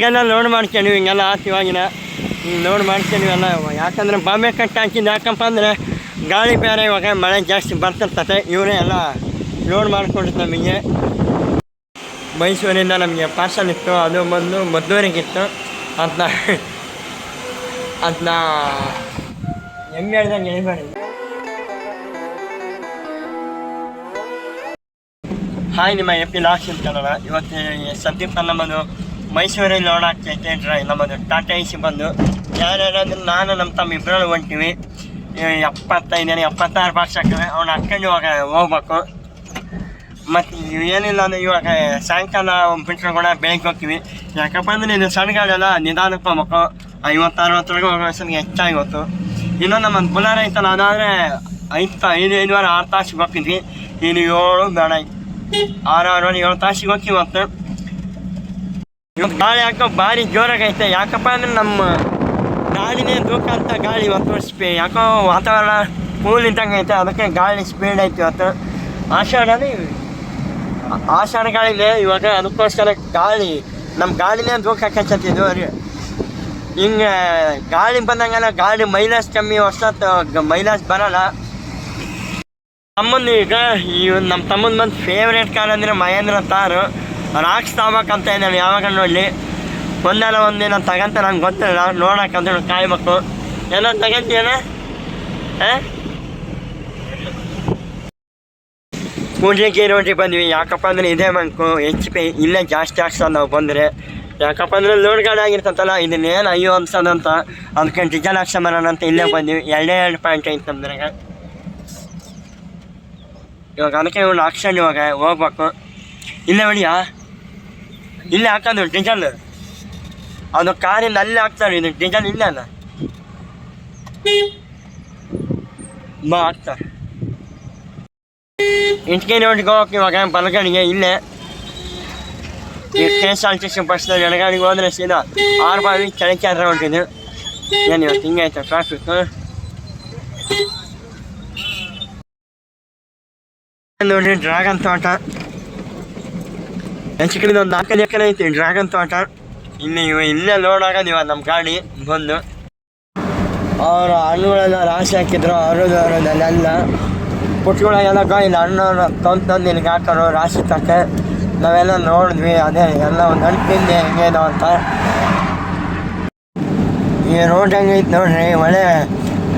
ಈಗೆಲ್ಲ ಲೋಡ್ ಮಾಡ್ಕೊಂಡ್ವಿ ಹಿಂಗೆಲ್ಲ ಆತು ಇವಾಗಿನ ಲೋಡ್ ಮಾಡ್ಕೊಂಡ್ವಿ ಯಾಕಂದರೆ ಬಾಂಬೆ ಕಟ್ ಹಾಕಿದ್ದು ಯಾಕಪ್ಪ ಅಂದರೆ ಗಾಳಿ ಬೇರೆ ಇವಾಗ ಮಳೆ ಜಾಸ್ತಿ ಬರ್ತಿರ್ತದೆ ಇವರೇ ಎಲ್ಲ ಲೋಡ್ ಮಾಡ್ಕೊಂಡಿದ್ದು ನಮಗೆ. ಮೈಸೂರಿಂದ ನಮಗೆ ಪಾರ್ಸಲ್ ಇತ್ತು, ಅದು ಬಂದು ಮದ್ದೂರಿಗಿತ್ತು. ಅದನ್ನ ಹೆಮ್ಮೆ ಹೇಳ್ದಂಗೆ ಹೇಳ್ಬೇಡಿ. ಹಾಯ್, ನಿಮ್ಮ ಎಪಿ ಲಾಕ್ಸ್ ಇರ್ತಲ್ಲ. ಇವತ್ತು ಸಂದೀಪ್ ನಮ್ಮದು ಮೈಸೂರಲ್ಲಿ ಲೋಡ್ ಆಗ್ತೈತೆ ನಮ್ಮದು ಟಾಟಾ AC ಬಂದು ಯಾರ್ಯಾರಂದ್ರೆ ನಾನು ನಮ್ಮ ತಮ್ಮ ಇಬ್ಬರಲ್ಲಿ ಹೊಂಟೀವಿ. 76 ಬಾಕ್ಸ್ ಹಾಕಿವೆ. ಅವ್ನು ಹಾಕ್ಕೊಂಡು ಇವಾಗ ಹೋಗ್ಬೇಕು. ಮತ್ತು ಏನಿಲ್ಲ ಅಂದರೆ ಇವಾಗ ಸಾಯಂಕಾಲ ಬಿಟ್ಟರೆ ಕೂಡ ಬೆಳಗ್ಗೆ ಹೋಗ್ತೀವಿ. ಯಾಕಪ್ಪ ಅಂದರೆ ಇದು ಸಣ್ಣ ಗಾಡಿಯೆಲ್ಲ ನಿಧಾನಕ್ಕೆ ಹೋಗ್ಬೇಕು. 50-60 ಹೋಗೋ ವರ್ಷಕ್ಕೆ ಹೆಚ್ಚಾಗಿ ಹೋಯ್ತು. ಇನ್ನೊಂದು ನಮ್ಮ ಬುಲಾರ ಐತಲ್ಲ, ಅದಾದರೆ 5-6 ತಾಸಿಗೆ ಹೋಗ್ತಿದ್ವಿ. ಇನ್ನು 7 ಬೇಡ 6-7 ತಾಸಿಗೆ ಹೋಗ್ತೀವಿ. ಇವತ್ತು ಗಾಳಿ ಹಾಕೋ ಭಾರಿ ಜೋರಾಗೈತೆ. ಯಾಕಪ್ಪ ಅಂದರೆ ನಮ್ಮ ಗಾಳಿನೇ ದೂಕ ಅಂತ ಗಾಳಿ ಇವತ್ತು ಯಾಕೋ ವಾತಾವರಣ ಕೂಲ್ ಇದ್ದಂಗೆ ಐತೆ, ಅದಕ್ಕೆ ಗಾಳಿ ಸ್ಪೀಡ್ ಐತಿ ಇವತ್ತು. ಆಷಾಢ ಗಾಳಿನೇ ಇವಾಗ, ಅದಕ್ಕೋಸ್ಕರ ಗಾಳಿ ನಮ್ಮ ಗಾಳಿನೇ ದೂಕ ಹಾಕತ್ತಿದ್ದು. ಹಿಂಗೆ ಗಾಳಿ ಬಂದಂಗೆಲ್ಲ ಗಾಳಿ ಮೈಲೇಜ್ ಕಮ್ಮಿ, ಹೊಸತ್ತು ಮೈಲೇಜ್ ಬರೋಲ್ಲ. ತಮ್ಮಂದು ಈಗ ನಮ್ಮ ತಮ್ಮನ ಬಂದು ಫೇವ್ರೇಟ್ ಕಾರ್ ಅಂದರೆ ಮಹೇಂದ್ರ ತಾರು. ರಾಕ್ಸ್ ತಗೋಬೇಕಂತ ಇದ್ದಾನೆ. ಯಾವಾಗ ನೋಡಲಿ ಒಂದಿನ ತಗಂತ ನಂಗೆ ಗೊತ್ತಿಲ್ಲ, ನೋಡೋಕ್ಕಂತ ಕಾಯ್ಬೇಕು. ಏನೋ ತಗಂತೀನ ಕೂಡ್ಲಿಕ್ಕೆ ರೋಟಿ ಬಂದ್ವಿ. ಯಾಕಪ್ಪ ಅಂದರೆ ಇದೇ ಬಂಕು HP ಇಲ್ಲೇ ಜಾಸ್ತಿ ಆಗ್ಸೋದು ನಾವು ಬಂದರೆ. ಯಾಕಪ್ಪ ಅಂದರೆ ಲೋಡ್ ಗಾಡಿ ಆಗಿರ್ತಂತಲ್ಲ, ಇದನ್ನೇನು ಅಯ್ಯೋ ಅನ್ಸೋದಂತ ಅದಕ್ಕೆ ಡೀಸೆಲ್ ಹಾಕ್ಸೋಣ ಅಂತ ಇಲ್ಲೇ ಬಂದ್ವಿ. 2 ಪಾಯಿಂಟ್ ಐತೆ ನಮ್ದ್ರಾಗ. ಇವಾಗ ಅದಕ್ಕೆ ಇವ್ನು ಹಾಕ್ಸೋಣ, ಇವಾಗ ಹೋಗ್ಬೇಕು. ಇಲ್ಲೇ ಹೊಡಿಯಾ, ಇಲ್ಲೇ ಹಾಕೋದು ಡೀಸೆಲ್. ಅದು ಕಾರಿಂದ ಅಲ್ಲೇ ಹಾಕ್ತಾರೆ, ಇದು ಡೀಸೆಲ್ ಇಲ್ಲ ಅಲ್ಲ ಹಾಕ್ತಾರೆ. ಇಂಟಿಗೆ ನೋಡಿಗೆ ಹೋಗಕ್ಕೆ ಇವಾಗ ಬಲಗಡೆಗೆ ಇಲ್ಲೇ KSRTC ಬಸ್ನಲ್ಲಿ ಎಡಗಾಡಿಗೆ ಹೋದರೆ ಸೀದಾ 6 ಬಾವಿ ಕೆಳಕ್ಕೆ ಹೊಂಟಿದ್ದು. ಏನು ಇವತ್ತು ಹಿಂಗೆ ಆಯ್ತು ಟ್ರಾಫಿಕ್. ನೋಡಿ ಡ್ರ್ಯಾಗನ್ ತೋಟ ಹೆಚ್ಚು ಕಡೆ ಒಂದು 4 ಎಕರೆ ಐತಿ ಡ್ರ್ಯಾಗನ್ ತೋಟ. ಇಲ್ಲೇ ಲೋಡ್ ಆಗೋದು ಇವಾಗ ನಮ್ಮ ಗಾಡಿ ಬಂದು. ಅವರು ಹಣ್ಣುಗಳೆಲ್ಲ ರಾಶಿ ಹಾಕಿದ್ರು, ಅರೋದಲ್ಲೆಲ್ಲ ಪುಟ್ಗಳಿಗೆಲ್ಲ ಇಲ್ಲಿ ಹಣ್ಣು ತಂದು ಇಲ್ಲಿಗೆ ಹಾಕೋರು ರಾಶಿ ತಕ್ಕ. ನಾವೆಲ್ಲ ನೋಡಿದ್ವಿ. ಅದೇ ಎಲ್ಲ ಒಂದು ಹಣ್ಣು ತಿಂದೆ ಹೆಂಗೇನೋ ಅಂತ. ಈ ರೋಡ್ ಹೆಂಗೈತೆ ನೋಡ್ರಿ, ಒಳ್ಳೆ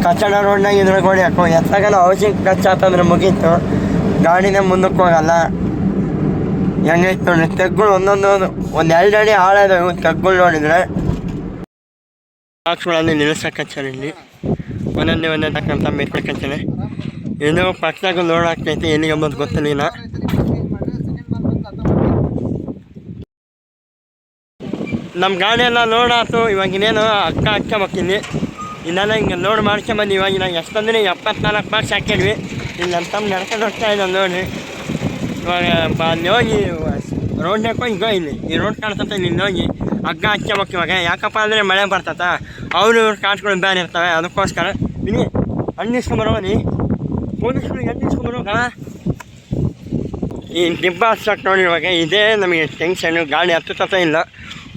ಕಚ್ಚಡ ರೋಡ್ನಾಗ ಇದ್ರೆ ಗೋಡಿ ಹಾಕೋ. ಎತ್ತಾಗೆಲ್ಲ ಹೌಸಿಂಗ್ ಖರ್ಚು ಆತಂದ್ರೆ ಮುಗೀತು, ಗಾಡಿನೇ ಮುಂದಕ್ಕೆ ಹೋಗಲ್ಲ. ಹೆಂಗೈತೆ ನೋಡ್ರಿ ತೆಗ್ಗಳು ಒಂದು 2 ಅಡಿ ಹಾಳಾದವು ತೆಗ್ಗಳು ನೋಡಿದ್ರೆ. ಬಾಕ್ಸ್ಗಳಲ್ಲಿ ನಿಲ್ಲಿಸಕ್ಕಚ್ಚಾರೆ. ಇಲ್ಲಿ ಒಂದೊಂದೇ ತಕ್ಕಂತ ಮೆಟ್ಕೊಳ್ಕಚ್ಚಾನೆ. ಇದು ಪಕ್ಕದಾಗ ಲೋಡ್ ಆಗ್ತೈತೆ, ಎಲ್ಲಿಗೆ ಅಂಬೋದು ಗೊತ್ತಿಲ್ಲ. ನಮ್ಮ ಗಾಡಿ ಎಲ್ಲ ಲೋಡ್ ಆಯ್ತು. ಇವಾಗ ಇನ್ನೇನು ಅಕ್ಕ ಮಕ್ಕಿಲ್ಲಿ ಇನ್ನೆಲ್ಲ ಹಿಂಗೆ ಲೋಡ್ ಮಾಡ್ಕೊಂಬಂದು ಇವಾಗ ನಾವು ಎಷ್ಟಂದ್ರೆ 74 ಬಾಕ್ಸ್ ಹಾಕಿದ್ವಿ. ಇಲ್ಲಿ ನಮ್ಮ ತಮ್ಮ ನಡ್ಕೊಂಡು ಹೋಗ್ತಾ ಇದ್ದಾನೆ ನೋಡಿ. ಇವಾಗ ಅಲ್ಲಿ ಹೋಗಿ ರೋಡ್ನಾಗ ಹೋಗಿ ಇಲ್ಲಿ ಈ ರೋಡ್ ಕಾಣ್ತತೆ, ಇಲ್ಲಿ ಹೋಗಿ ಹಗ್ಗ ಹಾಕ್ಯಬೇಕು ಇವಾಗ. ಯಾಕಪ್ಪ ಅಂದರೆ ಮಳೆ ಬರ್ತತ, ಅವರು ಕಾಟ್ಗಳು ಬೇರೆ ಇರ್ತವೆ. ಅದಕ್ಕೋಸ್ಕರ ಇಲ್ಲಿ ಹಣ್ಣು ಇಸ್ಕೊಂಬರೋ ನೀ ಪೊಲೀಸ್ಗಳಿಗೆ ಹಣ್ಣು ಇಸ್ಕೊಂಬರೋಗ. ಈ ಡಿಬ್ಬ ಹಚ್ಚಕ್ಕೆ ನೋಡಿ ಇವಾಗ ಇದೇ ನಮಗೆ ಟೆನ್ಷನ್ನು. ಗಾಡಿ ಹತ್ತುತ್ತ ಇಲ್ಲ,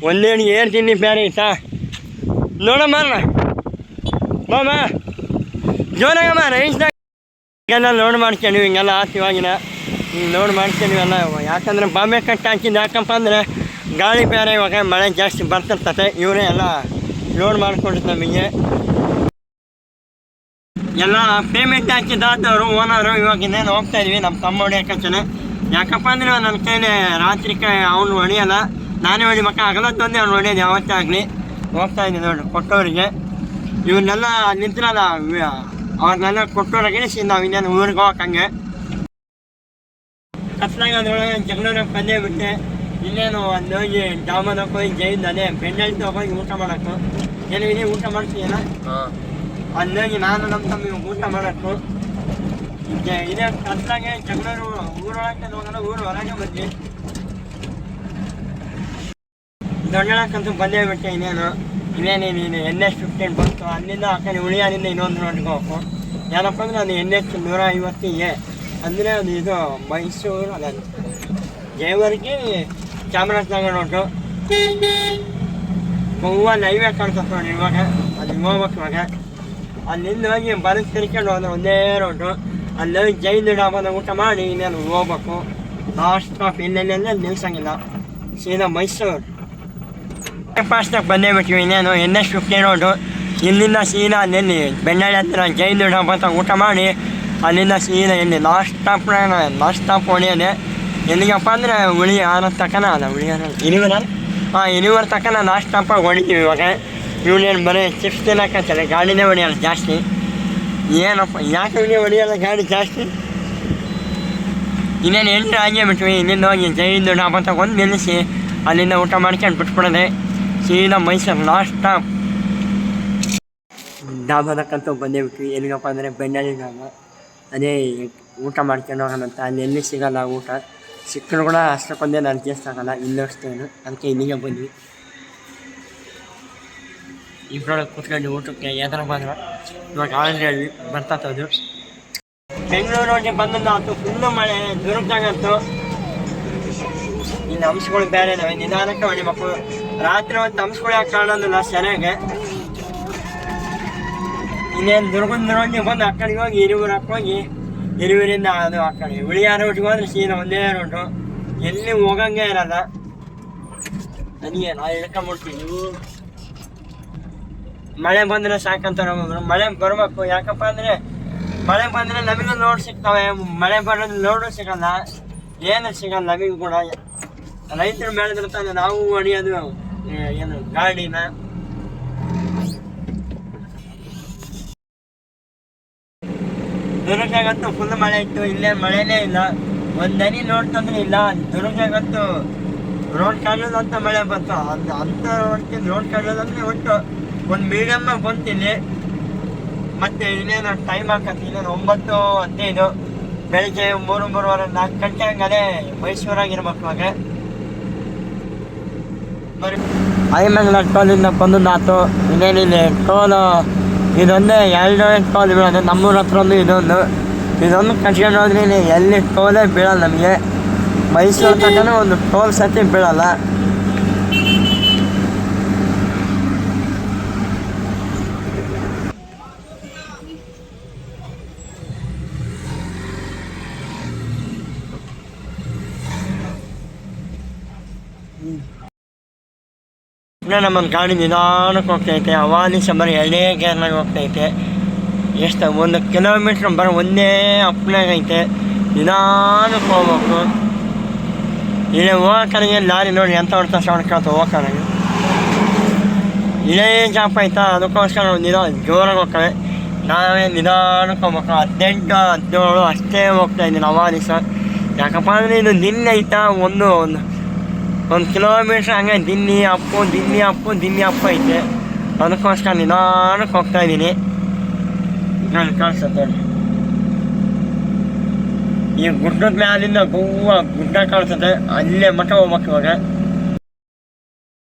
ಒಂದೇನು ಏರ್ತೀನಿ ಬೇರೆ ಐತಾ ನೋಡಮ್ಮ ಬಾಮ ಜೋರಾಗಮ್ಮ ರೈಸ್ದಾಗ. ಹಿಂಗೆಲ್ಲ ಲೋಡ್ ಮಾಡ್ಕೊಂಡ್ವಿ, ಹಿಂಗೆಲ್ಲ ಆತು ಇವಾಗಿನ ಲೋಡ್ ಮಾಡ್ಕೊಂಡ್ವಿಲ್ಲ. ಯಾಕಂದರೆ ಬಾಂಬೆ ಕಟ್ ಹಾಕಿದ್ದು ಯಾಕಪ್ಪ ಅಂದರೆ ಗಾಳಿ ಬೇರೆ ಇವಾಗ ಮಳೆ ಜಾಸ್ತಿ ಬರ್ತಿರ್ತತೆ. ಇವರೇ ಎಲ್ಲ ಲೋಡ್ ಮಾಡ್ಕೊಂಡಿದ್ದು ನಮಗೆ. ಎಲ್ಲ ಪೇಮೆಂಟ್ ಹಾಕಿದ್ದಾದವರು ಓನರು. ಇವಾಗ ಇನ್ನೇನು ಹೋಗ್ತಾಯಿದ್ವಿ ನಮ್ಮ ತಮ್ಮ ಹೊಡಿಯೋಕಚ್ಚನೆ. ಯಾಕಪ್ಪ ಅಂದರೆ ನನ್ನ ಕೈಲಿ ರಾತ್ರಿ ಅವ್ನು ಹೊಡಿಯೋಲ್ಲ, ನಾನೇ ಹೊಡಿಬೇಕು. ಹಗಲತ್ತೊಂದೇ ಅವ್ನು ಹೊಡಿಯೋದು ಯಾವತ್ತೇ ಆಗಲಿ. ಹೋಗ್ತಾಯಿದ್ದೀನಿ ನೋಡಿ ಕೊಟ್ಟವರಿಗೆ. ಇವನ್ನೆಲ್ಲ ನಿಂತಿರಲ್ಲ, ಅವ್ರನ್ನೆಲ್ಲ ಕೊಟ್ಟೋರಾಗೆ ನಾವು ಇನ್ನೇನು ಊರಿಗೆ ಹೋಗಕ್ಕಂಗೆ. ಕತ್ಲಾಗ ಅದ್ರೊಳಗೆ ಜಗಳೂರಿಗೆ ಬಂದೇ ಬಿಟ್ಟೆ. ಇನ್ನೇನು ಅಲ್ಲಿ ಹೋಗಿ ಜಾಮೂನಕ್ಕೆ ಹೋಗಿ ಜೈದು ಅದೇ ಬೆಣ್ಣೆಳ್ಳಿ ಹೋಗಿ ಊಟ ಮಾಡೋಕ್ಕು. ಏನು ಇದೇ ಊಟ ಮಾಡ್ತೀಯಲ್ಲ, ಅಲ್ಲಿ ಹೋಗಿ ನಾನು ನಮ್ಮ ತಮ್ಮ ಊಟ ಮಾಡೋಕ್ಕು. ಇದೇ ಕತ್ಲಾಗೆ ಜಗಳೂರು ಊರೊಳಗೆ ಹೋಗೋಣ, ಊರು ಹೊರಗೆ ಬಂದ್ವಿ. ದೊಡ್ಡಕ್ಕಂತೂ ಬಂದೇ ಬಿಟ್ಟೆ. ಇನ್ನೇನು NH15 ಬಂತು. ಅಲ್ಲಿಂದ ಆ ಕಡೆ ಉಳಿಯಾದಿಂದ ಇನ್ನೊಂದು ರೋಡ್ಗೆ ಹೋಗು. ಏನಪ್ಪ ಅಂದರೆ ಅದು NH 150 ಅಂದರೆ ಅದು ಇದು ಮೈಸೂರು ಅಲ್ಲ ಜೇವರ್ಗಿ ಚಾಮರಾಜನಗರ ರೋಡು. ಹೂವಲ್ಲಿ ಹೈವೇ ಕಾಣ್ತದೆ ನೋಡಿ ಇವಾಗ. ಅಲ್ಲಿ ಹೋಗ್ಬೇಕು ಇವಾಗ. ಅಲ್ಲಿಂದ ಹೋಗಿ ಬರಕ್ಕೆ ತಿರ್ಕೊಂಡು ಹೋದ್ರೆ ಒಂದೇ ರೋಡು. ಅಲ್ಲಿ ಹೋಗಿ ಜೈಲು ಡಾಬಾದ ಊಟ ಮಾಡಿ ಇನ್ನೇನು ಹೋಗ್ಬೇಕು. ಲಾಸ್ಟ್ ಸ್ಟಾಪ್ ಇಲ್ಲೆಲ್ಲ ನಿಲ್ಸಂಗಿಲ್ಲ, ಸೀದಾ ಮೈಸೂರು ಫಾಸ್ಟಾಗಿ ಬಂದೇ ಬಿಟ್ವಿ. ಇನ್ನೇನು NH50 ರೋಡು. ಇಲ್ಲಿಂದ ಸೀದಾ ಅಲ್ಲಿ ಬೆಣ್ಣಳ್ಳಿ ಹತ್ತಿರ ಜೈಲು ಡಾಬಾ ಅಂತ ಊಟ ಮಾಡಿ ಅಲ್ಲಿಂದ ಸೀದಾ ಇಲ್ಲಿ ಲಾಸ್ಟ್ ಸ್ಟಾಪ್ ಹೊಡಿಯೋದೆ. ಎಲ್ಲಿಗಪ್ಪ ಅಂದರೆ ಉಳಿಯಾರ ತಕ್ಕನ ಅದ ಉಳಿಯಾರ ಇರಿವರ. ಇರಿವರ ತಕ್ಕನ ಲಾಸ್ಟ್ ಸ್ಟಾಪಾಗಿ ಹೊಡಿತೀವಿ ಇವಾಗ. ಇವನೇನು ಬರೀ ಚಿಪ್ಸ್ ತಿನ್ನಕತ್ತಲ್ಲ, ಗಾಡಿನೇ ಹೊಡಿಯಲ್ಲ ಜಾಸ್ತಿ. ಏನಪ್ಪ ಯಾಕೆ ಇವನೇ ಹೊಡಿಯಲ್ಲ ಗಾಡಿ ಜಾಸ್ತಿ? ಇನ್ನೇನು ಎಂಟ್ರಿ ಆಗೇ ಬಿಟ್ವಿ. ಇಲ್ಲಿಂದ ಹೋಗಿ ಜೈಲು ಡಾಬಾ ಅಂತ ಒಂದು ನಿಲ್ಲಿಸಿ ಅಲ್ಲಿಂದ ಊಟ ಮಾಡ್ಕೊಂಡು ಬಿಟ್ಬಿಡೋದೆ. ಸೀದಾ ಮೈಸೂರು ಲಾಸ್ಟ್ ಸ್ಟಾಪ್ ಡಾಬಾದಕ್ಕಂತೂ ಬಂದೇ ಬಿಟ್ವಿ. ಎಲ್ಲಿಗಪ್ಪ ಅಂದರೆ ಬೆಣ್ಣಳ್ಳಿ ಡಾಬಾ. ಅದೇ ಊಟ ಮಾಡ್ಕೊಂಡು ಹೋಗೋಣಂತ. ಅಲ್ಲಿ ಎಲ್ಲಿ ಸಿಗೋಲ್ಲ ಊಟ. ಸಿಕ್ಕರು ಕೂಡ ಅಷ್ಟಕ್ಕೊಂದೇನು ಅಡ್ಜಸ್ಟ್ ಆಗೋಲ್ಲ ಇಲ್ಲಷ್ಟೇನು. ಅದಕ್ಕೆ ಇಲ್ಲಿಗೆ ಬಂದ್ವಿ. ಇಬ್ಬರೊಳಗೆ ಕೂತ್ಕೊಂಡು ಊಟಕ್ಕೆ ಎದುರು ಬಂದ್ರೆ ಇವಾಗ ಆಲ್ರೆಡಿ ಬರ್ತದ್ದು. ಬೆಂಗಳೂರಿಗೆ ಬಂದದ್ದು ಫುಲ್ಲು ಮಳೆ ದುರ್ಗಾಗಂತು. ಇನ್ನು ಅಂಶಗಳು ಬೇರೆ ಇದಾವೆ, ನಿಧಾನಕ್ಕೆ ಹೊಡಿಬೇಕು. ರಾತ್ರಿ ಹೊತ್ತು ಅಂಶಗಳು ಯಾಕೆ ಕಾಣೋದಿಲ್ಲ ಸರಿಯಾಗೆ. ಇನ್ನೇನು ದುರ್ಗಂದ್ರೋಗಿ ಬಂದು ಆ ಕಡೆಗೆ ಹೋಗಿ ಹಿರಿಯೂರಕ್ಕೆ ಹೋಗಿ ಹಿರಿಯೂರಿಂದ ಅದು ಆ ಕಡೆ ಉಳಿಯಾರ ರೋಟಿಗೆ ಹೋದ್ರೆ ಸೀದಾ ಒಂದೇ ರೋಟು. ಎಲ್ಲಿ ಹೋಗಂಗೆ ಇರಲ್ಲ. ನನಗೆ ನಾವು ಇಳ್ಕೊಂಬಿಡ್ತೀವಿ. ಮಳೆ ಬಂದರೆ ಸಾಕಂತ ನಮಗೆ. ಮಳೆ ಬರಬೇಕು. ಯಾಕಪ್ಪ ಅಂದರೆ ಮಳೆ ಬಂದರೆ ನಮಗೂ ಲೋಡ್ ಸಿಗ್ತವೆ. ಮಳೆ ಬರೋದು ಲೋಡು ಸಿಗಲ್ಲ, ಏನು ಸಿಗಲ್ಲ ನಮಗೂ ಕೂಡ. ರೈತರು ಬೆಳೆದಿರ್ತಾನೆ, ನಾವು ಹೊಡಿಯೋದು ಏನು ಗಾಡಿನ. ದುರ್ಗಾಗಂತೂ ಫುಲ್ ಮಳೆ ಇತ್ತು. ಇಲ್ಲೇ ಮಳೆನೇ ಇಲ್ಲ, ಒಂದನಿ ನೋಡ್ತಂದ್ರೆ ಇಲ್ಲ. ದುರ್ಗಾಗಂತೂ ರೋಡ್ ಕಾಣೋದಂತ ಮಳೆ ಬಂತು. ಅಂಥ ಒಟ್ಟಿಗೆ ರೋಡ್ ಕಾಣೋದಂದ್ರೆ ಒಟ್ಟು ಒಂದು ಮೀಡಿಯಮ್ಮಾಗಿ ಬಂತಿಲ್ಲಿ. ಮತ್ತು ಇನ್ನೇನು ಟೈಮ್ ಹಾಕತ್ತೆ. ಇನ್ನೇನು 9:15 ಬೆಳಿಗ್ಗೆ 3-3:30 4 ಗಂಟೆ ಹಂಗದೇ ಮೈಸೂರಾಗಿರ್ಬೇಕು. ಇವಾಗ ಬರೀ ಐಮಂಗ್ಲ ಟೋಲಿಂದ ಬಂದದ್ದಾಯ್ತು. ಇನ್ನೇನಿದೆ ಟೋಲು ಇದೊಂದೇ 2 ಟೋಲ್ ಬೀಳೋದು. ನಮ್ಮೂರ ಹತ್ರ ಒಂದು ಇದೊಂದು ಕಟ್ಕೊಂಡು ಹೋದ್ರೆ ಎಲ್ಲಿ ಟೋಲೇ ಬೀಳಲ್ಲ ನಮಗೆ. ಮೈಸೂರು ತನಕ ಒಂದು ಟೋಲ್ ಸತಿ ಬೀಳಲ್ಲ. ನಮ್ಮೊಂದು ಗಾಡಿ ನಿಧಾನಕ್ಕೆ ಹೋಗ್ತೈತೆ. ಅವಾಲಿ ಬರೀ 2 ಗೇರ್ನಾಗ ಹೋಗ್ತೈತೆ. ಎಷ್ಟು 1 ಕಿಲೋಮೀಟ್ರ್ ಬರೀ ಒಂದೇ ಅಪ್ನಾಗೈತೆ. ನಿಧಾನಕ್ಕೆ ಹೋಗ್ಬೇಕು. ಇಲ್ಲೇ ಹೋಗೋಕಡೆಗೆ ಲಾರಿ ನೋಡಿ ಎಂಥ ಹೊಡ್ತಾ ಸೌಂಡ್ ಕೇಳ್ತಾ ಹೋಗೋಕಡೆಗೆ. ಇಲ್ಲೇ ಜಾಪ್ ಆಯ್ತಾ, ಅದಕ್ಕೋಸ್ಕರ ಜೋರಾಗಿ ಹೋಗ್ತವೆ. ನಾವೇ ನಿಧಾನಕ್ಕೆ ಹೋಗ್ಬೇಕು. 18, 17 ಅಷ್ಟೇ ಹೋಗ್ತಾಯಿದ್ದೀನಿ ಅವಾಲಿ ಸಹ. ಯಾಕಪ್ಪ ಅಂದರೆ ಇದು ದಿನ ಐತಾ ಒಂದು ಕಿಲೋಮೀಟ್ರ್ ಹಂಗೆ ದಿನ್ನಿ ಅಪ್ಪು ಐತೆ. ಅದಕ್ಕೋಸ್ಕರ ನಿಧಾನಕ್ಕೆ ಹೋಗ್ತಾಯಿದ್ದೀನಿ. ನಾನು ಕಾಣಿಸುತ್ತೆ ಈ ಗುಡ್ಡದ ಮ್ಯಾಲಿಂದ ಗುಡ್ಡ ಕಾಣಿಸುತ್ತೆ. ಅಲ್ಲೇ ಮಠ ಹೋಗ್ಬೇಕು ಇವಾಗ.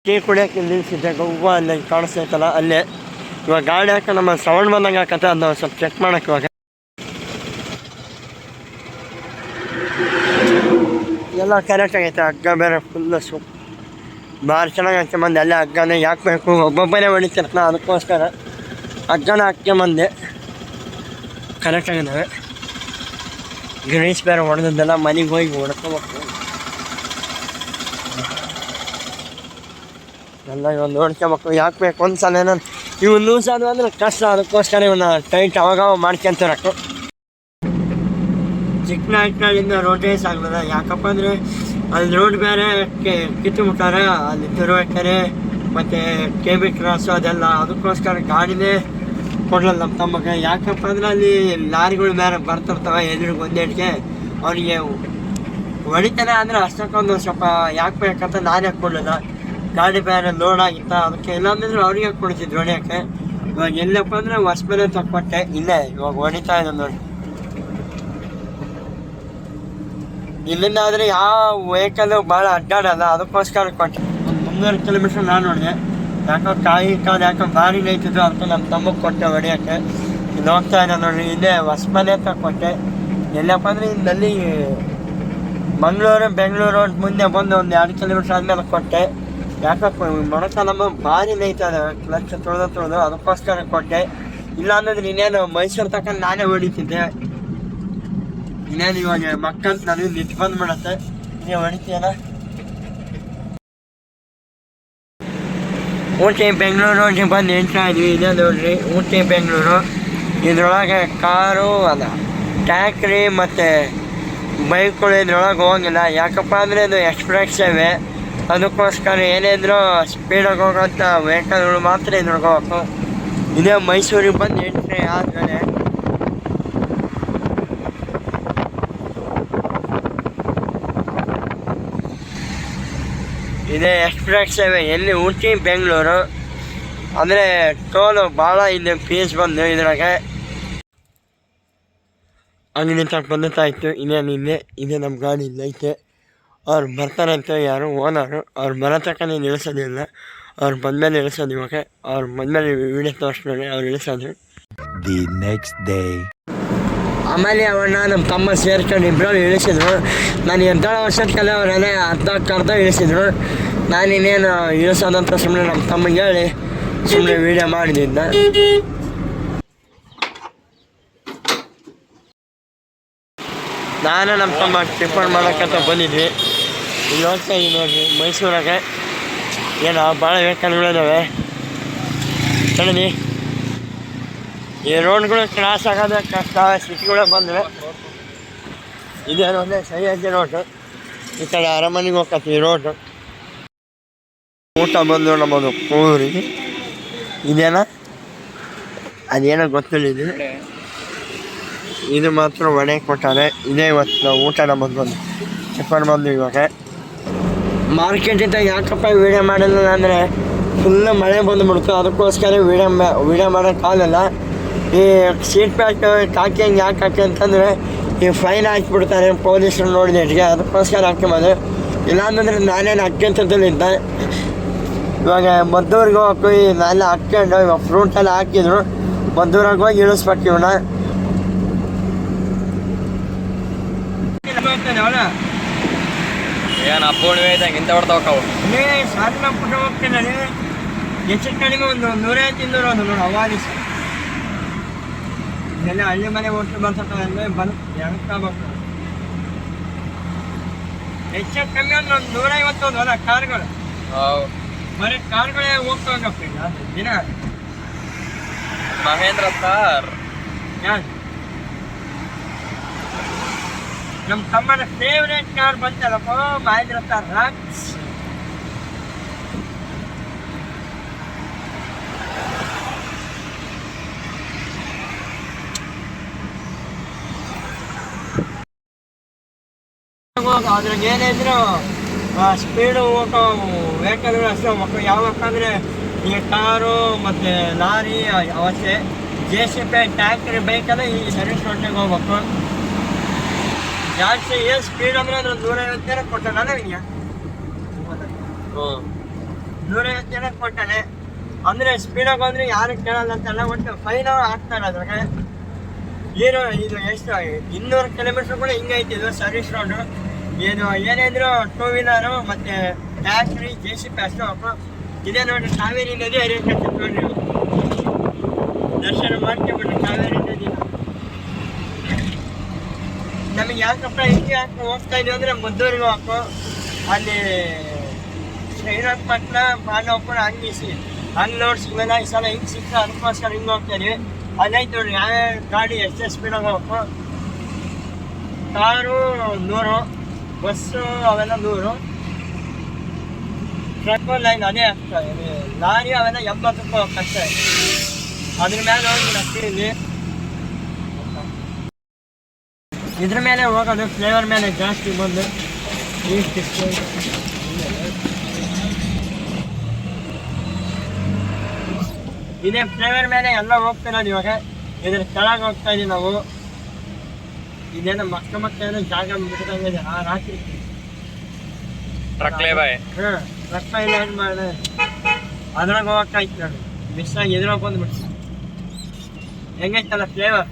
ಟೀ ಕುಡಿಯೋಕ್ಕೆ ನಿಲ್ಲಿಸಿದ್ದೆ ಅಲ್ಲಿ ಕಾಣಿಸ್ತೈತಲ್ಲ ಅಲ್ಲೇ. ಇವಾಗ ಗಾಡಿ ಹಾಕಿ ನಮ್ಮ ಸೌಂಡ್ ಬಂದಂಗೆ ಹಾಕತ್ತೆ. ಅದನ್ನ ಸ್ವಲ್ಪ ಚೆಕ್ ಮಾಡೋಕ್ಕೆ ಇವಾಗ ಎಲ್ಲ ಕರೆಕ್ಟ್ ಆಗೈತೆ. ಹಗ್ಗ ಬೇರೆ ಫುಲ್ಲು ಭಾರಿ ಚೆನ್ನಾಗಿ ಹಾಕ್ಕೊಂಬಂದೆ. ಅಲ್ಲೇ ಹಗ್ಗನೇ ಹಾಕಬೇಕು. ಒಬ್ಬೊಬ್ಬನೇ ಹೊಡಿತಿರ್ತಾನೆ, ಅದಕ್ಕೋಸ್ಕರ ಹಗ್ಗನ ಹಾಕ್ಕೊಂಬಂದೆ. ಕರೆಕ್ಟಾಗಿದ್ದಾವೆ. ಗ್ರೀಸ್ ಬೇರೆ ಹೊಡೆದದ್ದೆಲ್ಲ ಮನೆಗೆ ಹೋಗಿ ಹೊಡ್ಕೋಬೇಕು. ಎಲ್ಲ ಒಂದು ಹೊಡ್ಕೋಬೇಕು. ಯಾಕಬೇಕು ಒಂದ್ಸಲ ನಾನು ಇವು ಲೂಸ್ ಆದವು ಅಂದರೆ ಕಷ್ಟ. ಅದಕ್ಕೋಸ್ಕರ ಇವನ್ನ ಟೈಟ್ ಅವಾಗ ಮಾಡ್ಕೊಂತಿರಬೇಕು. ಚಿಕ್ಕನಾಗಿಂದ ರೋಡೇಸ್ ಆಗ್ಲದ. ಯಾಕಪ್ಪ ಅಂದರೆ ಅಲ್ಲಿ ರೋಡ್ ಬೇರೆ ಕಿತ್ತು ಮುಟ್ಟಾರೆ. ಅಲ್ಲಿ ತಿರುವಕೆರೆ ಮತ್ತು KB ಕ್ರಾಸು ಅದೆಲ್ಲ. ಅದಕ್ಕೋಸ್ಕರ ಗಾಡಿನೇ ಕೊಡಲ್ಲ ನಮ್ಮ ತಮ್ಮಗೆ. ಯಾಕಪ್ಪ ಅಂದರೆ ಅಲ್ಲಿ ಲಾರಿಗಳು ಬೇರೆ ಬರ್ತಿರ್ತವೆ ಎದುರಿಗೆ ಒಂದೇಟಿಗೆ. ಅವನಿಗೆ ಹೊಡಿತಾನೆ ಅಂದರೆ ಅಷ್ಟಕ್ಕೊಂದು ಸ್ವಲ್ಪ ಯಾಕೆ ಬೇಕಂತ ನಾನೇ ಕೊಡಲಿಲ್ಲ. ಗಾಡಿ ಬೇರೆ ಲೋಡ್ ಆಗಿತ್ತ, ಅದಕ್ಕೆ ಇಲ್ಲಾಂದ್ರೆ ಅವ್ರಿಗೆ ಕೊಡ್ತಿದ್ರು ಹೊಡಿಯೋಕ್ಕೆ. ಇವಾಗ ಎಲ್ಲಪ್ಪ ಅಂದರೆ ಹೊಸಬೆಲೆ ತಗೊಟ್ಟೆ. ಇಲ್ಲೇ ಇವಾಗ ಹೊಡಿತಾ ಇದೆ ನೋಡಿ. ಇಲ್ಲಿಂದ ಆದರೆ ಯಾವ ವೆಹಿಕಲ್ಲು ಭಾಳ ಅಡ್ಡಾಡಲ್ಲ. ಅದಕ್ಕೋಸ್ಕರ ಕೊಟ್ಟೆ. ಒಂದು 300 ಕಿಲೋಮೀಟ್ರ್ ನಾನು ನೋಡಿದೆ. ಯಾಕೋ ಕಾಲು ಯಾಕೋ ಭಾರಿ ನೈತಿದ್ರು. ಅದಕ್ಕೆ ನಮ್ಮ ತಮ್ಮಗೆ ಕೊಟ್ಟೆ ಹೊಡಿಯೋಕ್ಕೆ. ಇಲ್ಲಿ ಹೋಗ್ತಾ ಇದೆ ನೋಡಿ. ಇಲ್ಲೇ ಹೊಸಮನೆ ಅಂತ ಕೊಟ್ಟೆ. ಎಲ್ಲಪ್ಪ ಅಂದರೆ ಇಲ್ಲಿ ಬೆಂಗಳೂರು ಮುಂದೆ ಬಂದು ಒಂದು 2 ಕಿಲೋಮೀಟ್ರ್ ಆದಮೇಲೆ ಕೊಟ್ಟೆ. ಯಾಕಪ್ಪ ಮೊಣಕಾಲಮ್ಮ ಭಾರಿ ನೈತದೆ ಕ್ಲಚ್ ತೊಳೆದು ಅದಕ್ಕೋಸ್ಕರ ಕೊಟ್ಟೆ. ಇಲ್ಲ ಅನ್ನೋದ್ರೆ ಇನ್ನೇನು ಮೈಸೂರು ತಗೊಂಡು ನಾನೇ ಹೊಡಿತಿದ್ದೆ. ಇನ್ನೇನು ಇವಾಗ ಮಕ್ಕಂತ ನನಗೆ ನಿಂತು ಬಂದ್ಬಿಡತ್ತೆ. ನೀವು ಹೊಡಿತೀಯಲ್ಲ. ಊಟಿ ಬೆಂಗಳೂರು ಬಂದು ಎಂಟ್ರಾ ಇದ್ವಿ. ಇದೇ ನೋಡ್ರಿ ಊಟಿ ಬೆಂಗಳೂರು. ಇದ್ರೊಳಗೆ ಕಾರು ಅಲ್ಲ ಟ್ಯಾಕ್ರಿ ಮತ್ತು ಬೈಕ್ಗಳು ಇದ್ರೊಳಗೆ ಹೋಗಿಲ್ಲ. ಯಾಕಪ್ಪ ಅಂದರೆ ಇದು ಎಕ್ಸ್ಪ್ರೆಸ್ ಹೈವೇ. ಅದಕ್ಕೋಸ್ಕರ ಏನಿದ್ರು ಸ್ಪೀಡಾಗಿ ಹೋಗೋಂಥ ವೆಹಿಕಲ್ಗಳು ಮಾತ್ರ ಇದ್ರೊಳಗೆ ಹೋಗ್ಬೇಕು. ಇದೇ ಮೈಸೂರಿಗೆ ಬಂದು ಎಂಟ್ರಿ ಆದಮೇಲೆ ಇದೇ ಎಕ್ಸ್ಪ್ರೆಸ್ ಹೈವೇ ಎಲ್ಲಿ ಊಟಿ ಬೆಂಗಳೂರು. ಅಂದರೆ ಟೋಲು ಭಾಳ ಇದೆ ಫೀಸ್ ಬಂದು ಇದ್ರಾಗೆ. ಅಂಗಡಿ ತಕ್ಕ ಬಂದಿತ್ತಾಯಿತು. ಇನ್ನೇನು ಇದೇ ನಮ್ಮ ಗಾಡಿ ಇಲ್ಲೈತೆ. ಅವ್ರು ಬರ್ತಾರಂತೆ ಯಾರು ಓನರು. ಅವ್ರು ಬರೋ ತಕ್ಕನೇ ನಿಲ್ಲಿಸೋದಿಲ್ಲ. ಅವ್ರು ಬಂದಮೇಲೆ ಇಳಿಸೋದು. ಇವಾಗ ಅವ್ರು ಬಂದಮೇಲೆ ವೀಡಿಯೋ ತೋರಿಸ್ತಾರೆ ಅವ್ರು ಇಳಿಸೋದು. ದಿ ನೆಕ್ಸ್ಟ್ ಡೇ ಆಮೇಲೆ ಅವನ್ನ ನಮ್ಮ ತಮ್ಮ ಸೇರ್ಕೊಂಡು ಇಬ್ಬರು ಇಳಿಸಿದ್ರು. ನಾನು ಎದ್ದಾಳ ವರ್ಷದಕಲ್ಲ ಅವರೆಲ್ಲ ಅರ್ಧ ಇಳಿಸಿದ್ರು. ನಾನು ಇನ್ನೇನು ಇಳಿಸೋದಂತ ಸುಮ್ಮನೆ ನಮ್ಮ ತಮ್ಮಗೆ ಹೇಳಿ ಸುಮ್ಮನೆ ವೀಡಿಯೋ ಮಾಡಿದ್ದ. ನಾನು ನಮ್ಮ ತಮ್ಮ ಟಿಫನ್ ಮಾಡೋಕ್ಕಂತ ಬಂದಿದ್ವಿ. ಇಲ್ಲಿ ಹೋಗ್ತಾ ಇದ್ದೀವಿ ನೋಡಿರಿ ಮೈಸೂರಾಗೆ. ಏನೋ ಭಾಳ ವೆಹಿಕಲ್ಗಳಿದ್ದಾವೆ ಕಣಿ. ಈ ರೋಡ್ಗಳು ಕ್ರಾಸ್ ಆಗೋದೇ ಕಷ್ಟ. ಸಿಟಿಗಳಿಗೆ ಬಂದರೆ ಇದೇನು ಒಂದೇ ಸಹ್ಯಾದ್ರಿ ರೋಡು. ಈ ಕಡೆ ಅರಮನೆಗೆ ಹೋಗ್ತೀವಿ ರೋಡು. ಊಟ ಬಂದು ನಮ್ಮದು ಪೂರಿ ಇದೇನಾ ಅದೇನೋ ಗೊತ್ತಿಲ್ಲ. ಇದು ಮಾತ್ರ ವಡೆ ಕೊಟ್ಟಾರೆ. ಇದೇ ಇವತ್ತು ನಾವು ಊಟ ನಮ್ಮದು ಬಂದು ಟಿಫನ್ ಬಂದು. ಇವಾಗ ಮಾರ್ಕೆಟಿಂದ ಯಾಕಪ್ಪ ವೀಡಿಯೋ ಮಾಡಿಲ್ಲ ಅಂದರೆ ಫುಲ್ಲು ಮಳೆ ಬಂದುಬಿಡ್ತು. ಅದಕ್ಕೋಸ್ಕರ ವೀಡಿಯೋ ಮಾಡೋಕ್ಕಾಗಲ್ಲ. ಈ ಸೀಟ್ ಬ್ಯಾಲ್ಟ್ ಹಾಕಿ ಯಾಕೆ ಹಾಕಿ ಅಂತಂದರೆ ಈ ಫೈನ್ ಹಾಕಿಬಿಡ್ತಾರೆ ಪೊಲೀಸರು ನೋಡಿದೆಟ್ಗೆ. ಅದಕ್ಕೋಸ್ಕರ ಹಾಕ್ಕೊಂಬೋದು. ಇಲ್ಲಾಂತಂದರೆ ನಾನೇನು ಹಾಕ್ಯಂತದ್ದಲ್ಲಿದ್ದೆ. ಇವಾಗ ಮದ್ದೂರಿಗೆ ಹೋಗಿ ನಾನೆಲ್ಲ ಹಾಕ್ಕೊಂಡು ಇವಾಗ ಫ್ರೂಟೆಲ್ಲ ಹಾಕಿದ್ರು. ಮದ್ದೂರಾಗ ಹೋಗಿ ಇಳಿಸ್ಬೇಕು ಇವನ್ನ. ಏನು ಅಪ್ಪುಣಿವೆ ಇದ್ದಂಗೆ ಇಂಥ ಹೊಡ್ತಾವು ಸಣ್ಣ ಪುಟ್ಟ ಹೋಗ್ತೀನಿ. ಹೆಚ್ಚು ಕಡಿಮೆ ಒಂದು 150-200 ಒಂದು ನೋಡಿ ಅವಾದಿಸ. ಇದೆಲ್ಲ ಹಳ್ಳಿ ಮನೆ ಹೋಟ್ಲು ಬರ್ತದೆ ಅಂದರೆ ಬಂದು ಎಣಕ್ಕಾಗಬೇಕು. ಹೆಚ್ಚು ಕಮ್ಮಿ ಅಂದ್ರೆ ಒಂದು 150 ಅಲ್ಲ ಕಾರ್ಗಳು. ಬರೀ ಕಾರ್ಗಳೇ ಹೋಗ್ತಾಗಪ್ಪ ಈಗ ದಿನ. ಮಹೇಂದ್ರ ಸರ್ ಯಾರು ನಮ್ಮ ತಮ್ಮನ ಫೇವ್ರೇಟ್ ಕಾರ್ ಬಂತಲ್ಲಪ್ಪ ಮಹೇಂದ್ರ ಸರ್ ರಾಕ್ಸ್. ಅದ್ರಾಗ ಏನಿದ್ರು ಸ್ಪೀಡು ಹೋಗೋ ವೆಹಿಕಲ್ಗಳು ಅಷ್ಟೇ ಮಕ್ಕಳು. ಯಾವಪ್ಪ ಅಂದರೆ ಈ ಕಾರು ಮತ್ತು ಲಾರಿ ಅವಶ್ಯ JCB ಟ್ಯಾಕ್ರಿ ಬೈಕೆಲ್ಲ ಈ ಸರ್ವಿಸ್ ರೋಡ್ನಾಗ ಹೋಗ್ಬೇಕು. ಜಾಸ್ತಿ ಏನು ಸ್ಪೀಡ್ ಅಂದರೆ ಅದ್ರ 150 ಕೊಟ್ಟಾನೆ ನನಗೆ. 150 ಕೊಟ್ಟಾನೆ ಅಂದರೆ ಸ್ಪೀಡಾಗಿ ಹೋದ್ರೆ ಯಾರು ಕೇಳಲ್ಲ ಅಂತೆಲ್ಲ. ಒಟ್ಟು ಫೈನ್ ಹಾಕ್ತಾರೆ ಅದ್ರಾಗ. ಏನು ಇದು ಎಷ್ಟು 200 ಕಿಲೋಮೀಟ್ರ್ ಕೂಡ ಹಿಂಗೈತಿ ಇದು ಸರ್ವಿಸ್ ರೋಡು. ಏನು ಏನಿದ್ರು 2 ವೀಲರು ಮತ್ತು ಟ್ಯಾಕ್ರಿ JCB ಅಷ್ಟು ಹೋಗ್ಬೇಕು. ಇದೇ ನೋಡಿ ಕಾವೇರಿ ನದಿ ಹರಿಯಕತ್ತೆ ನೋಡ್ರಿ. ದರ್ಶನ ಮಾಡ್ಕೊಂಬಿಟ್ರಿ ಕಾವೇರಿ ನದಿನ. ನಮಗೆ ಯಾಕಪ್ಪ ಹಿಂಗೆ ಯಾಕೆ ಹೋಗ್ತಾ ಇದೀವಿ ಅಂದರೆ ಮದ್ದೂರಿಗೆ ಹೋಗ್ಬೇಕು. ಅಲ್ಲಿ ಶ್ರೀರಂಗಪಟ್ಟಣ ಮಾನವಪುರ ಹಂಗೆ ನೋಡಿ ಸಿಗಲ್ಲ. ಈ ಸಲ ಹಿಂಗೆ ಸಿಕ್ಕ ಅದಕ್ಕೋಸ್ಕರ ಹಿಂಗೆ ಹೋಗ್ತಾ ಇದೀವಿ. ಅಲ್ಲೈತೆ ನೋಡ್ರಿ ಯಾವ್ಯಾವ ಗಾಡಿ ಎಷ್ಟು ಸ್ಪೀಡಾಗಿ ಹೋಗ್ಬೇಕು. ಕಾರು 100, ಬಸ್ಸು ಅವೆಲ್ಲ 100, ಟ್ರಕ್ಕು ಲೈನ್ ಅದೇ ಆಗ್ತದೆ. ಲಾರಿ ಅವೆಲ್ಲ 80 ರೂಪಾಯಿ ಹೋಗ್ತಷ್ಟೇ. ಅದ್ರ ಮೇಲೆ ಹೋಗಿ ನಡ್ತೀವಿ. ಇದ್ರ ಮೇಲೆ ಹೋಗೋದು ಫ್ಲೇವರ್ ಮೇಲೆ ಜಾಸ್ತಿ ಬಂದು ಇದೇ ಫ್ಲೇವರ್ ಮೇಲೆ ಎಲ್ಲ ಹೋಗ್ತಿರೋದು. ಇವಾಗ ಇದ್ರ ಕೆಳಗೆ ಹೋಗ್ತಾ ಇದೀವಿ ನಾವು. ಇದೇನೋ ಮಕ್ಕಳೇನೋ ಜಾಗ ಬಿಡ್ದಂಗಿದೆ ರಾತ್ರಿ. ಟ್ರಕ್ಲೇ ಬಾಯ್ ಟ್ರಕ್ ಏನು ಮಾಡಿದೆ ಅದ್ರಾಗ ಹೋಗಕ್ಕಾಯ್ತು ನೋಡಿ. ಮಿಸ್ ಆಗಿ ಎದುರಾಗ ಬಂದ್ಬಿಡ್ತು. ಹೆಂಗೈತಲ್ಲ ಫ್ಲೇವರ್.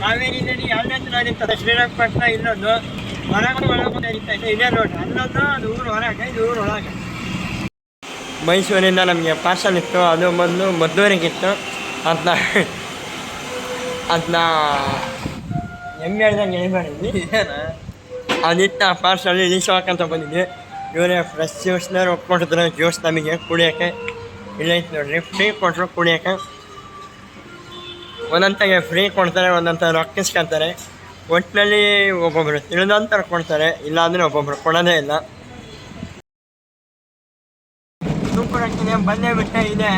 ಕಾವೇರಿ ನದಿ 2 ನಿಂತದೆ ಶ್ರೀರಂಗಪಟ್ಟಣ ಇಲ್ಲೊಂದು ಒಳಗೊಂಡು ನಡೀತಾ ಇದೆ. ಇದೇ ರೋಡ್ ಅಲ್ಲೊಂದು ಅದು ಊರು ಹೊರಗೆ ಇದು ಊರು ಒಳಗೆ. ಮೈಸೂರಿಂದ ನಮಗೆ ಪಾರ್ಸಲ್ ಇತ್ತು, ಅದು ಬಂದು ಮದ್ದೂರಿಗಿತ್ತು. ಅದನ್ನ ಹೆಂಗೆ ಹೇಳ್ದಂಗೆ ಹೇಳ್ಬೇಡಿದ್ವಿ. ಅದಿತ್ತು ಆ ಪಾರ್ಸಲ್ ಇಳಿಸೋಕಂತ ಬಂದಿದ್ವಿ. ಇವರೇ ಫ್ರೆಶ್ ಜ್ಯೂಸ್ನವ್ರು ಒಪ್ಕೊಂಡಿದ್ರು ಜ್ಯೂಸ್ ನಮಗೆ ಕುಡಿಯೋಕ್ಕೆ. ಇಲ್ಲೈತೆ ನೋಡ್ರಿ, ಫ್ರೀ ಕೊಟ್ಟರು ಕುಡಿಯೋಕ್ಕೆ. ಒಂದೊಂದಾಗೆ ಫ್ರೀ ಕೊಡ್ತಾರೆ, ಒಂದೊಂದು ರೊಕ್ಕಿಸ್ಕೊತಾರೆ. ಒಟ್ಟಿನಲ್ಲಿ ಒಬ್ಬೊಬ್ಬರು ತಿಳಿದಂಥವ್ರು ಕೊಡ್ತಾರೆ, ಇಲ್ಲಾಂದರೆ ಒಬ್ಬೊಬ್ಬರು ಕೊಡೋದೇ ಇಲ್ಲ. ತುಮಕೂರಕ್ಕೆ ಬಂದೇ ಬಿಟ್ಟೆ ಇದೆ.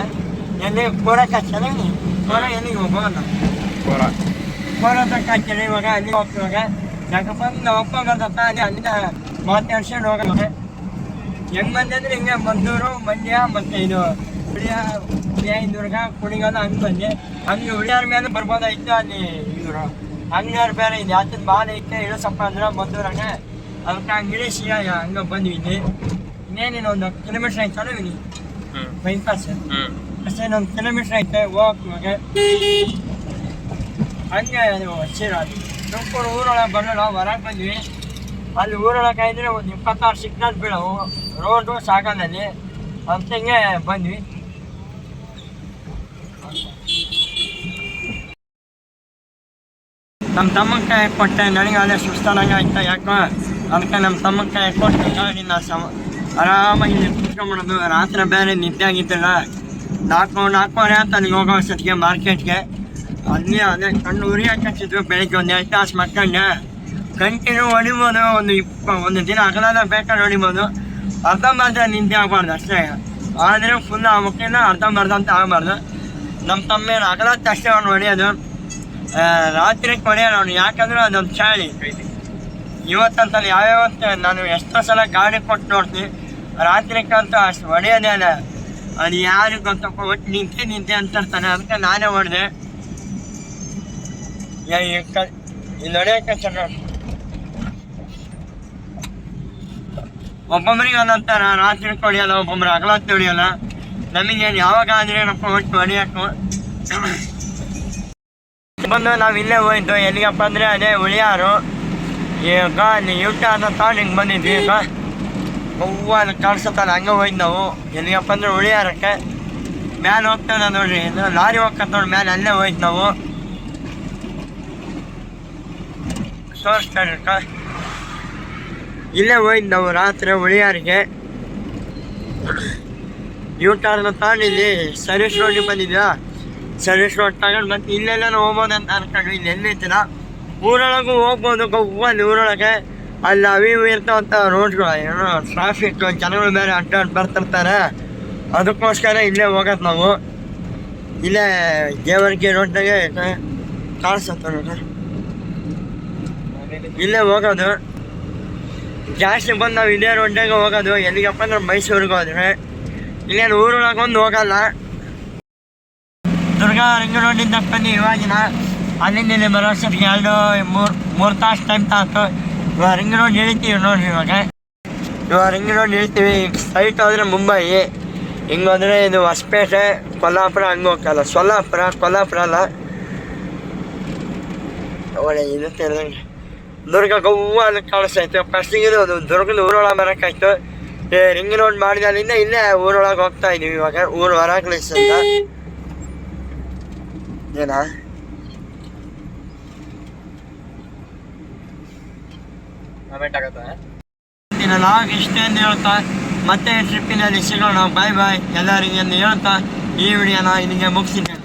ಎಲ್ಲಿ ಕೋರಕ್ಕೆ ಚೆನ್ನಾಗಿ ಕೋರ ಎಲ್ಲಿಗೆ ಹೋಗೋಣ, ಕೋರ ತಕ್ಕ ಹಾಕ್ತೀನಿ. ಇವಾಗ ಅಲ್ಲಿ ಹೋಗ್ತಿವಾಗ ಯಾಕಪ್ಪ ನಾವು ಅಪ್ಪ ಬರ್ತಪ್ಪ ಅಲ್ಲಿ ಅಲ್ಲಿಂದ ಮಾತಾಡ್ಸ್ಕೊಂಡು ಹೋಗೋಣ. ಹೆಂಗೆ ಬಂದಂದ್ರೆ ಹಿಂಗೆ ಮದ್ದೂರು, ಮಂಡ್ಯ ಮತ್ತು ಇದು ದುರ್ಗ, ಕುಣಿಗಲ್ ಹಂಗೆ ಬಂದೆ. ಹಂಗೆ ಉಳಿಯಾರ ಮೇಲೆ ಬರ್ಬೋದಾಯ್ತು. ಅಲ್ಲಿ ಇವರು ಅಂಗಡಿಯವ್ರು ಬೇರೆ ಇದೆ, ಆತದ ಬಾಲ್ ಐತೆ ಇಳಿಸಪ್ಪ ಅಂದ್ರೆ ಮದ್ದೂರಾಗೆ. ಅದಕ್ಕೆ ಹಂಗೆ ಇಳಿಸಿ ಹಂಗೆ ಬಂದ್ವಿ. ಇನ್ನೇನು ಒಂದು ಕಿಲೋಮೀಟ್ರ್ ಆಯ್ತಲ್ಲ ವಿನಿ ಬೈಪಾಸ್ ಅಷ್ಟೇ. ಇನ್ನೊಂದು ಕಿಲೋಮೀಟ್ರ್ ಐತೆ ಹೋಗುವಾಗ. ಹಂಗೆ ಶಿರಾಡಿ ತುಮಕೂರು ಊರೊಳಗೆ ಬರೋಣ. ಹೊರಗೆ ಬಂದ್ವಿ. ಅಲ್ಲಿ ಊರೊಳಗೆ ಆಯಿದ್ರೆ ಒಂದು 26 ಸಿಗ್ನಲ್ ಬೀಳವು, ರೋಡು ಸಾಗನಲ್ಲಿ. ಅಂತ ಹಿಂಗೆ ಬಂದ್ವಿ. ನಮ್ಮ ತಮ್ಮನ ಕೈ ಕೊಟ್ಟೆ. ನನಗೆ ಅದೇ ಸುಸ್ತಾನಾಗ ಆಯ್ತಾ ಯಾಕೋ, ಅದಕ್ಕೆ ನಮ್ಮ ತಮ್ಮನ ಕೈ ಕೊಟ್ಟು ಗಾಡಿನ ಆರಾಮಾಗಿ ಇಲ್ಲಿ ಕುತ್ಕೊಂಡ್ಬಿಡೋದು. ರಾತ್ರಿ ಬೇರೆ ನಿದ್ದೆ ಆಗಿದ್ದಿಲ್ಲ. 4:30 ಅಂತ ಅಲ್ಲಿಗೆ ಹೋಗೋ ಅಷ್ಟೊತ್ತಿಗೆ ಮಾರ್ಕೆಟ್ಗೆ. ಅಲ್ಲಿ ಅದೇ ಕಣ್ಣು ಉರಿ ಹಾಕಿಸಿದ್ವಿ. ಬೆಳಿಗ್ಗೆ ಒಂದು 2 ತಾಸು ಮಕ್ಕಂಡೆ ಕಂಟಿನ್ಯೂ ಹೊಡಿಬೋದು. ಒಂದು ದಿನ ಅಗಲಾದ ಬೇಕಾದ್ರೆ ಹೊಡಿಬೋದು. ಅರ್ಧಂಬರ್ಧ ನಿದ್ದೆ ಆಗಬಾರ್ದು ಅಷ್ಟೇ. ಆದರೆ ಫುಲ್ ಆಗ್ಬೇಕಿಲ್ಲ, ಅರ್ಧಂಬರ್ಧ ಅಂತ ಆಗಬಾರ್ದು. ನಮ್ಮ ತಮ್ಮೇನು ಅಗಲತ್ತ ಅಷ್ಟೇ ಅವ್ನು ಹೊಡೆಯೋದು. ರಾತ್ರಿಗೆ ಹೊಡೆಯೋಣ ಅವನು, ಯಾಕಂದ್ರೆ ಅದೊಂದು ಚಾಳಿ. ಇವತ್ತಂತಲ್ಲಿ ಯಾವ್ಯಾವತ್ತು ನಾನು ಎಷ್ಟೋ ಸಲ ಗಾಡಿ ಕೊಟ್ಟು ನೋಡ್ತೀನಿ. ರಾತ್ರಿಗಂತೂ ಅಷ್ಟು ಹೊಡೆಯೋದೇ ಅಲ್ಲ. ಅದು ಯಾರಿಗೆ ಗೊತ್ತಪ್ಪ, ಒಟ್ಟು ನಿಂತೆ ಅಂತಿರ್ತಾನೆ. ಅದಕ್ಕೆ ನಾನೇ ಹೊಡೆದೆ. ಇಲ್ಲಿ ಹೊಡೆಯೋಕ್ಕೆ ಚೆನ್ನಾಗಿ ಒಬ್ಬೊಬ್ಬರಿಗೆ ಒಂದೊಂಥರ. ರಾತ್ರಿ ಹೊಡೆಯೋಲ್ಲ, ಒಬ್ಬೊಬ್ಬರು ಹಗಲತ್ತು ಹೊಡೆಯೋಲ್ಲ. ನಮಗೇನು ಯಾವಾಗ ಆದರೆ ಏನಪ್ಪ ಒಟ್ಟು ಹೊಡೆಯೋಕ್ಕೂ ಬಂದು ನಾವು ಇಲ್ಲೇ ಹೋಯ್ತು. ಎಲ್ಲಿಗಪ್ಪ ಅಂದರೆ ಅದೇ ಉಳಿಯಾರು. ಈಗ ಅಲ್ಲಿ ಯೂಟರ್ನ್ ತಗೊಂಡು ಹಿಂಗೆ ಬಂದಿದ್ವಿ. ಈಗ ಹೂವು ಅಲ್ಲಿ ಕಾಣಿಸುತ್ತಲ್ಲ ಹಂಗೆ ಹೋಯ್ತು ನಾವು. ಎಲ್ಲಿಗಪ್ಪ ಅಂದರೆ ಉಳಿಯಾರಕ್ಕೆ ಮ್ಯಾಲೆ ಹೋಗ್ತದೆ ನೋಡ್ರಿ, ಇದು ಲಾರಿ ಹೋಗ್ತದೆ ನೋಡಿ ಮ್ಯಾಲೆ, ಅಲ್ಲೇ ಹೋಯ್ತು ನಾವು. ತೋರಿಸ್ತಾರೆ ಇಲ್ಲೇ ಹೋಯ್ತು ನಾವು ರಾತ್ರಿ ಉಳಿಯಾರಿಗೆ. ಯೂಟರ್ನ್ ತಗೊಂಡು ಇಲ್ಲಿ ಸರ್ವಿಸ್ ರೋಡಿಗೆ ಬಂದಿದ್ಯಾ. ಸರ್ವಿಸ್ ರೋಡ್ ತಗೊಂಡು ಮತ್ತೆ ಇಲ್ಲೆಲ್ಲ ಹೋಗ್ಬೋದು ಅಂತ ಅನ್ಕೊಂಡು. ಇಲ್ಲಿ ಎಲ್ಲಿದ್ದೀರ ಊರೊಳಗೂ ಹೋಗ್ಬೋದು. ಅಲ್ಲಿ ಊರೊಳಗೆ ಅಲ್ಲಿ ಅವಿ ಇರ್ತಾವಂಥ ರೋಡ್ಗಳು, ಏನೋ ಟ್ರಾಫಿಕ್, ಜನಗಳು ಬೇರೆ ಅಡ್ಡಾಡಿ ಬರ್ತಿರ್ತಾರೆ. ಅದಕ್ಕೋಸ್ಕರ ಇಲ್ಲೇ ಹೋಗೋದು ನಾವು. ಇಲ್ಲೇ ದೇವರಿಗೆ ರೋಡ್ನಾಗೆ ಕಾಣಿಸುತ್ತೆ ನೋಡ್ರಿ, ಇಲ್ಲೇ ಹೋಗೋದು ಜಾಸ್ತಿ. ಬಂದು ನಾವು ಇದೇ ರೋಡ್ನಾಗೆ ಹೋಗೋದು. ಎಲ್ಲಿಗಪ್ಪ ಅಂದ್ರೆ ಮೈಸೂರಿಗೆ ಹೋದ್ರೆ. ಇಲ್ಲೇನು ಊರೊಳಗೆ ಒಂದು ಹೋಗಲ್ಲ. ದುರ್ಗಾ ರಿಂಗ್ ರೋಡಿಂದ ಬನ್ನಿ ಇವಾಗಿನ. ಅಲ್ಲಿಂದ ಇಲ್ಲಿ ಬರೋ ಅಷ್ಟೊತ್ತಿಗೆ 2-3 ತಾಸು ಟೈಮ್ ತಾತು. ಇವಾಗ ರಿಂಗ್ ರೋಡ್ ಇಳಿತೀವಿ ನೋಡ್ರಿ. ಇವಾಗ ರಿಂಗ್ ರೋಡ್ ಇಳಿತೀವಿ. ಸೈಟ್ ಹೋದರೆ ಮುಂಬೈ, ಹಿಂಗೆ ಹೋದರೆ ಇದು ಹೊಸಪೇಟೆ, ಕೊಲ್ಲಾಪುರ ಹಂಗೆ ಹೋಗಲ್ಲ. ಕೊಲ್ಲಾಪುರ ಅಲ್ಲ, ಒಳ್ಳೆ ಇದು ತಿಳಿದಂಗೆ ದುರ್ಗ ಗವ್ವ ಅಲ್ಲಿ ಕಾಣಿಸ್ತೈತೆ. ಫಸ್ಟಿಗೆ ಅದು ದುರ್ಗದ ಊರೊಳಗೆ ಬರೋಕ್ಕಾಯ್ತು. ರಿಂಗ್ ರೋಡ್ ಮಾಡಿದಾಲಿಂದ ಇಲ್ಲೇ ಊರೊಳಗೆ ಹೋಗ್ತಾ ಇದ್ದೀವಿ. ಇವಾಗ ಊರು ಹೊರಗೆ ಅಂತ ಏನಾ ಲಾಗ್ ಇಷ್ಟೇ ಅಂತ ಹೇಳ್ತಾ ಮತ್ತೆ ಟ್ರಿಪ್ಪಿನಲ್ಲಿ ಸಿಗೋಣ. ಬಾಯ್ ಎಲ್ಲರಿಗೆ ಅಂತ ಹೇಳ್ತಾ ಈ ವಿಡಿಯೋನ ಇಲ್ಲಿಗೆ ಮುಗಿಸಿದ್ದೇನೆ.